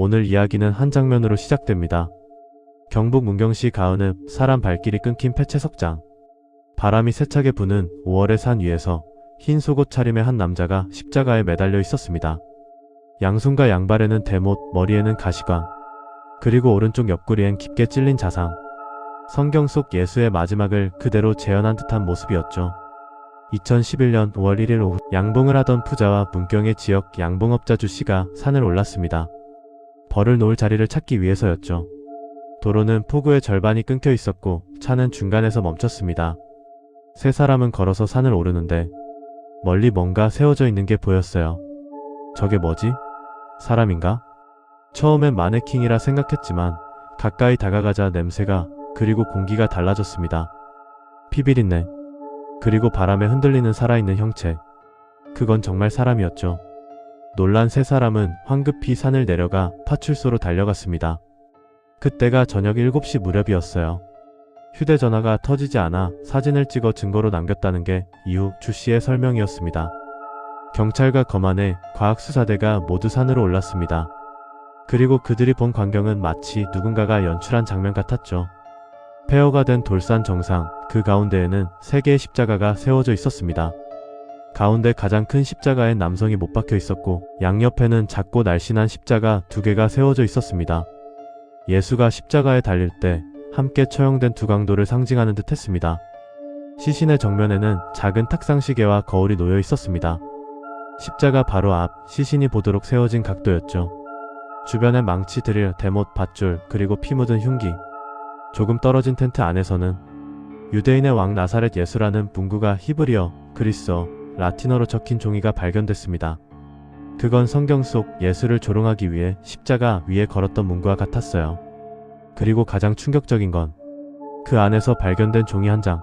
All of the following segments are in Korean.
오늘 이야기는 한 장면으로 시작됩니다. 경북 문경시 가은읍 사람 발길이 끊긴 폐채석장. 바람이 세차게 부는 5월의 산 위에서 흰 속옷 차림의 한 남자가 십자가에 매달려 있었습니다. 양손과 양발에는 대못, 머리에는 가시관, 그리고 오른쪽 옆구리엔 깊게 찔린 자상. 성경 속 예수의 마지막을 그대로 재현한 듯한 모습이었죠. 2011년 5월 1일 오후 양봉을 하던 푸자와 문경의 지역 양봉업자 주 씨가 산을 올랐습니다. 벌을 놓을 자리를 찾기 위해서였죠. 도로는 폭우에 절반이 끊겨 있었고 차는 중간에서 멈췄습니다. 세 사람은 걸어서 산을 오르는데 멀리 뭔가 세워져 있는 게 보였어요. 저게 뭐지? 사람인가? 처음엔 마네킹이라 생각했지만 가까이 다가가자 냄새가 그리고 공기가 달라졌습니다. 피비린내, 그리고 바람에 흔들리는 살아있는 형체. 그건 정말 사람이었죠. 놀란 세 사람은 황급히 산을 내려가 파출소로 달려갔습니다. 그때가 저녁 7시 무렵이었어요. 휴대전화가 터지지 않아 사진을 찍어 증거로 남겼다는 게 이후 주 씨의 설명이었습니다. 경찰과 검안의 과학수사대가 모두 산으로 올랐습니다. 그리고 그들이 본 광경은 마치 누군가가 연출한 장면 같았죠. 폐허가 된 돌산 정상, 그 가운데에는 3개의 십자가가 세워져 있었습니다. 가운데 가장 큰 십자가엔 남성이 못 박혀 있었고 양옆에는 작고 날씬한 십자가 2개가 세워져 있었습니다. 예수가 십자가에 달릴 때 함께 처형된 두 강도를 상징하는 듯 했습니다. 시신의 정면에는 작은 탁상시계와 거울이 놓여 있었습니다. 십자가 바로 앞, 시신이 보도록 세워진 각도였죠. 주변에 망치, 드릴, 대못, 밧줄, 그리고 피 묻은 흉기. 조금 떨어진 텐트 안에서는 유대인의 왕 나사렛 예수라는 문구가 히브리어, 그리스어, 라틴어로 적힌 종이가 발견됐습니다. 그건 성경 속 예수를 조롱하기 위해 십자가 위에 걸었던 문구와 같았어요. 그리고 가장 충격적인 건 그 안에서 발견된 종이 한 장.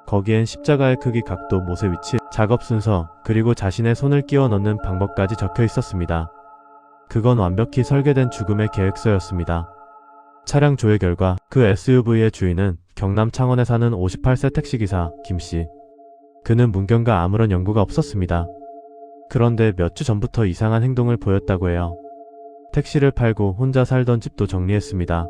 거기엔 십자가의 크기, 각도, 못의 위치, 작업 순서, 그리고 자신의 손을 끼워 넣는 방법까지 적혀 있었습니다. 그건 완벽히 설계된 죽음의 계획서였습니다. 차량 조회 결과 그 SUV의 주인은 경남 창원에 사는 58세 택시기사 김씨. 그는 문경과 아무런 연고가 없었습니다. 그런데 몇 주 전부터 이상한 행동을 보였다고 해요. 택시를 팔고 혼자 살던 집도 정리했습니다.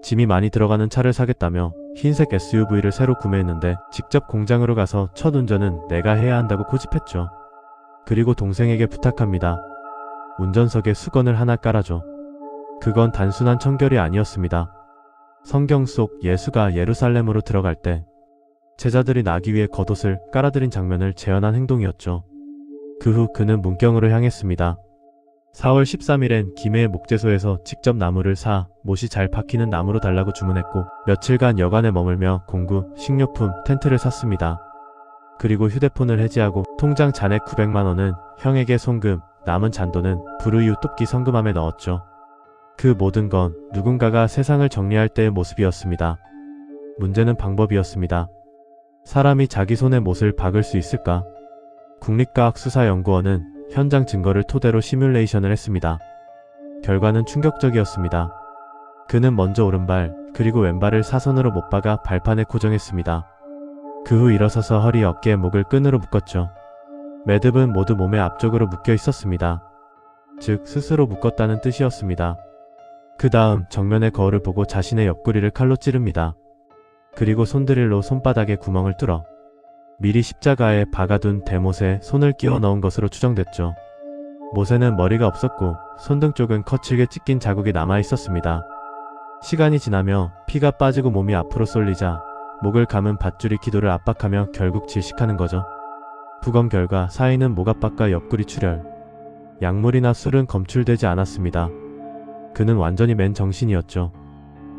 짐이 많이 들어가는 차를 사겠다며 흰색 SUV를 새로 구매했는데 직접 공장으로 가서 첫 운전은 내가 해야 한다고 고집했죠. 그리고 동생에게 부탁합니다. 운전석에 수건을 하나 깔아줘. 그건 단순한 청결이 아니었습니다. 성경 속 예수가 예루살렘으로 들어갈 때 제자들이 나기 위해 겉옷을 깔아드린 장면을 재현한 행동이었죠. 그 후 그는 문경으로 향했습니다. 4월 13일엔 김해의 목재소에서 직접 나무를 사 못이 잘 박히는 나무로 달라고 주문했고 며칠간 여관에 머물며 공구, 식료품, 텐트를 샀습니다. 그리고 휴대폰을 해지하고 통장 잔액 900만 원은 형에게 송금, 남은 잔돈은 불우이웃 돕기 성금함에 넣었죠. 그 모든 건 누군가가 세상을 정리할 때의 모습이었습니다. 문제는 방법이었습니다. 사람이 자기 손에 못을 박을 수 있을까? 국립과학수사연구원은 현장 증거를 토대로 시뮬레이션을 했습니다. 결과는 충격적이었습니다. 그는 먼저 오른발, 그리고 왼발을 사선으로 못 박아 발판에 고정했습니다. 그 후 일어서서 허리, 어깨, 목을 끈으로 묶었죠. 매듭은 모두 몸의 앞쪽으로 묶여 있었습니다. 즉 스스로 묶었다는 뜻이었습니다. 그 다음 정면의 거울을 보고 자신의 옆구리를 칼로 찌릅니다. 그리고 손드릴로 손바닥에 구멍을 뚫어 미리 십자가에 박아둔 대못에 손을 끼워 넣은 것으로 추정됐죠. 못에는 머리가 없었고 손등 쪽은 거칠게 찢긴 자국이 남아 있었습니다. 시간이 지나며 피가 빠지고 몸이 앞으로 쏠리자 목을 감은 밧줄이 기도를 압박하며 결국 질식하는 거죠. 부검 결과 사인은 목 압박과 옆구리 출혈. 약물이나 술은 검출되지 않았습니다. 그는 완전히 맨정신이었죠.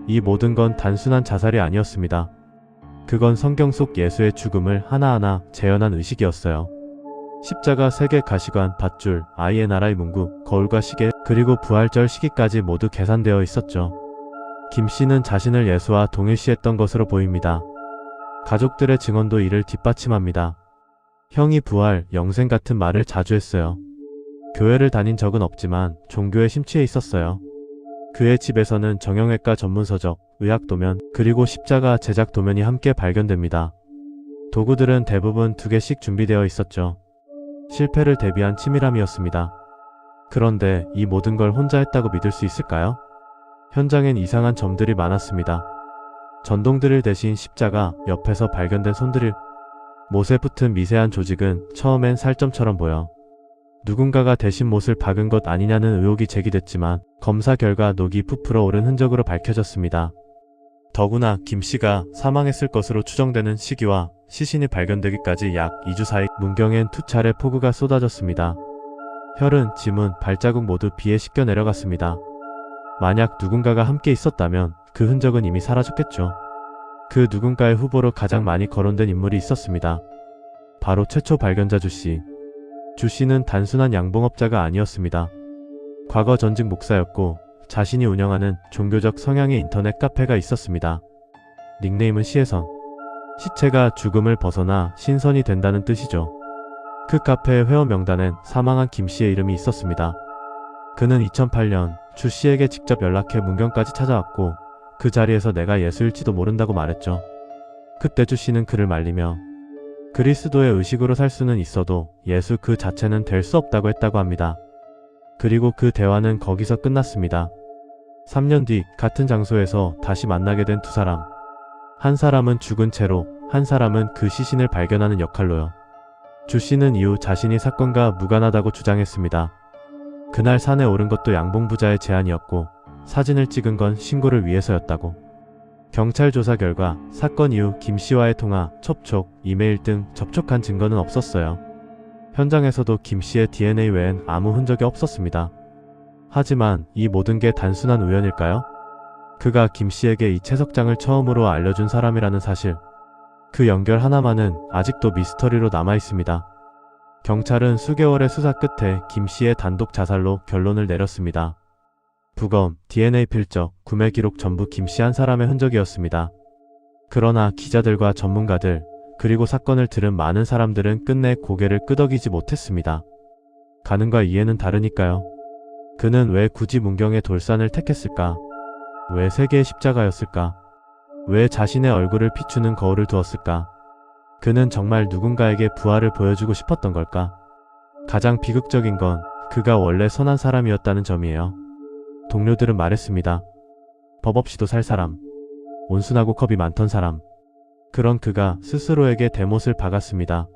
이 모든 건 단순한 자살이 아니었습니다. 그건 성경 속 예수의 죽음을 하나하나 재현한 의식이었어요. 십자가 3개, 가시관, 밧줄, 아이의 나라의 문구, 거울과 시계, 그리고 부활절 시기까지 모두 계산되어 있었죠. 김 씨는 자신을 예수와 동일시했던 것으로 보입니다. 가족들의 증언도 이를 뒷받침합니다. 형이 부활, 영생 같은 말을 자주 했어요. 교회를 다닌 적은 없지만 종교에 심취해 있었어요. 그의 집에서는 정형외과 전문서적, 의학도면, 그리고 십자가 제작 도면이 함께 발견됩니다. 도구들은 대부분 2개씩 준비되어 있었죠. 실패를 대비한 치밀함이었습니다. 그런데 이 모든 걸 혼자 했다고 믿을 수 있을까요? 현장엔 이상한 점들이 많았습니다. 전동 드릴 대신 십자가, 옆에서 발견된 손드릴, 못에 붙은 미세한 조직은 처음엔 살점처럼 보여 누군가가 대신 못을 박은 것 아니냐는 의혹이 제기됐지만 검사 결과 녹이 부풀어 오른 흔적으로 밝혀졌습니다. 더구나 김 씨가 사망했을 것으로 추정되는 시기와 시신이 발견되기까지 약 2주 사이 문경엔 2차례 폭우가 쏟아졌습니다. 혈흔, 지문, 발자국 모두 비에 씻겨 내려갔습니다. 만약 누군가가 함께 있었다면 그 흔적은 이미 사라졌겠죠. 그 누군가의 후보로 가장 많이 거론된 인물이 있었습니다. 바로 최초 발견자 주 씨. 주 씨는 단순한 양봉업자가 아니었습니다. 과거 전직 목사였고 자신이 운영하는 종교적 성향의 인터넷 카페가 있었습니다. 닉네임은 시혜선. 시체가 죽음을 벗어나 신선이 된다는 뜻이죠. 그 카페의 회원 명단엔 사망한 김 씨의 이름이 있었습니다. 그는 2008년 주 씨에게 직접 연락해 문경까지 찾아왔고 그 자리에서 내가 예수일지도 모른다고 말했죠. 그때 주 씨는 그를 말리며 그리스도의 의식으로 살 수는 있어도 예수 그 자체는 될 수 없다고 했다고 합니다. 그리고 그 대화는 거기서 끝났습니다. 3년 뒤 같은 장소에서 다시 만나게 된 두 사람. 한 사람은 죽은 채로, 한 사람은 그 시신을 발견하는 역할로요. 주 씨는 이후 자신이 사건과 무관하다고 주장했습니다. 그날 산에 오른 것도 양봉부자의 제안이었고 사진을 찍은 건 신고를 위해서였다고. 경찰 조사 결과 사건 이후 김 씨와의 통화, 첩촉, 이메일 등 접촉한 증거는 없었어요. 현장에서도 김 씨의 DNA 외엔 아무 흔적이 없었습니다. 하지만 이 모든 게 단순한 우연일까요? 그가 김 씨에게 이 채석장을 처음으로 알려준 사람이라는 사실. 그 연결 하나만은 아직도 미스터리로 남아있습니다. 경찰은 수개월의 수사 끝에 김 씨의 단독 자살로 결론을 내렸습니다. 부검, DNA 필적, 구매 기록 전부 김 씨 한 사람의 흔적이었습니다. 그러나 기자들과 전문가들, 그리고 사건을 들은 많은 사람들은 끝내 고개를 끄덕이지 못했습니다. 가능과 이해는 다르니까요. 그는 왜 굳이 문경의 돌산을 택했을까? 왜 세 개의 십자가였을까? 왜 자신의 얼굴을 비추는 거울을 두었을까? 그는 정말 누군가에게 부활을 보여주고 싶었던 걸까? 가장 비극적인 건 그가 원래 선한 사람이었다는 점이에요. 동료들은 말했습니다. 법 없이도 살 사람. 온순하고 겁이 많던 사람. 그런 그가 스스로에게 대못을 박았습니다.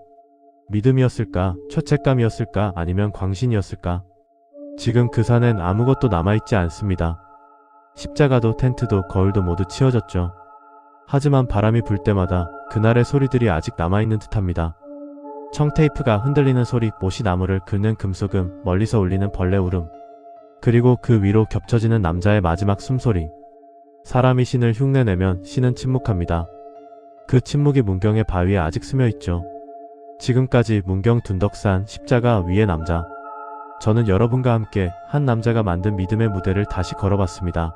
믿음이었을까? 죄책감이었을까? 아니면 광신이었을까? 지금 그 산엔 아무것도 남아있지 않습니다. 십자가도 텐트도 거울도 모두 치워졌죠. 하지만 바람이 불 때마다 그날의 소리들이 아직 남아있는 듯합니다. 청테이프가 흔들리는 소리, 못이 나무를 긁는 금속음, 멀리서 울리는 벌레 울음. 그리고 그 위로 겹쳐지는 남자의 마지막 숨소리. 사람이 신을 흉내내면 신은 침묵합니다. 그 침묵이 문경의 바위에 아직 스며있죠. 지금까지 문경 둔덕산 십자가 위의 남자. 저는 여러분과 함께 한 남자가 만든 믿음의 무대를 다시 걸어봤습니다.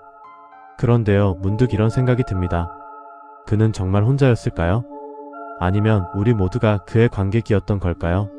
그런데요, 문득 이런 생각이 듭니다. 그는 정말 혼자였을까요? 아니면 우리 모두가 그의 관객이었던 걸까요?